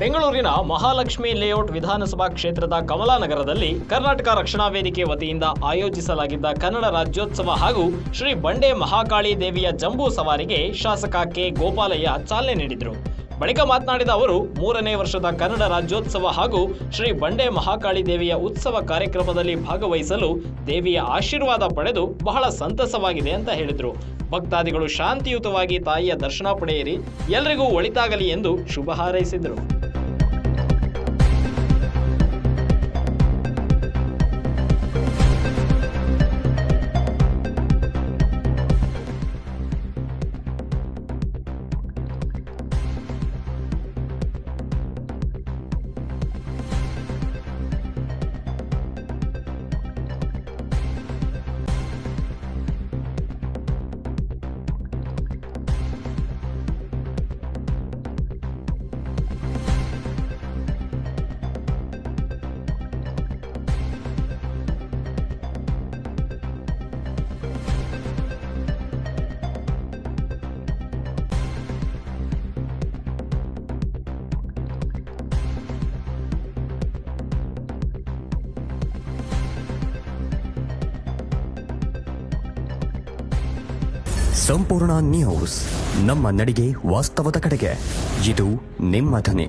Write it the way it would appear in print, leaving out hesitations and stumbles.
ಬೆಂಗಳೂರಿನ ಮಹಾಲಕ್ಷ್ಮಿ ಲೇಔಟ್ ವಿಧಾನಸಭಾ ಕ್ಷೇತ್ರದ ಕಮಲಾನಗರದಲ್ಲಿ ಕರ್ನಾಟಕ ರಕ್ಷಣಾ ವೇದಿಕೆ ವತಿಯಿಂದ ಆಯೋಜಿಸಲಾಗಿದ್ದ ಕನ್ನಡ ರಾಜ್ಯೋತ್ಸವ ಹಾಗೂ ಶ್ರೀ ಬಂಡೆ ಮಹಾಕಾಳಿ ದೇವಿಯ ಜಂಬೂ ಸವಾರಿಗೆ ಶಾಸಕ ಕೆ ಗೋಪಾಲಯ್ಯ ಚಾಲನೆ ನೀಡಿದರು. ಬಳಿಕ ಮಾತನಾಡಿದ ಅವರು, 3ನೇ ವರ್ಷದ ಕನ್ನಡ ರಾಜ್ಯೋತ್ಸವ ಹಾಗೂ ಶ್ರೀ ಬಂಡೆ ಮಹಾಕಾಳಿ ದೇವಿಯ ಉತ್ಸವ ಕಾರ್ಯಕ್ರಮದಲ್ಲಿ ಭಾಗವಹಿಸಲು ದೇವಿಯ ಆಶೀರ್ವಾದ ಪಡೆದು ಬಹಳ ಸಂತಸವಾಗಿದೆ ಅಂತ ಹೇಳಿದರು. ಭಕ್ತಾದಿಗಳು ಶಾಂತಿಯುತವಾಗಿ ತಾಯಿಯ ದರ್ಶನ ಪಡೆಯಿರಿ, ಎಲ್ಲರಿಗೂ ಒಳಿತಾಗಲಿ ಎಂದು ಶುಭ ಹಾರೈಸಿದರು. ಸಂಪೂರ್ಣ ನ್ಯೂಸ್, ನಮ್ಮ ನಡಿಗೆ ವಾಸ್ತವದ ಕಡೆಗೆ. ಇದು ನಿಮ್ಮ ಧ್ವನಿ.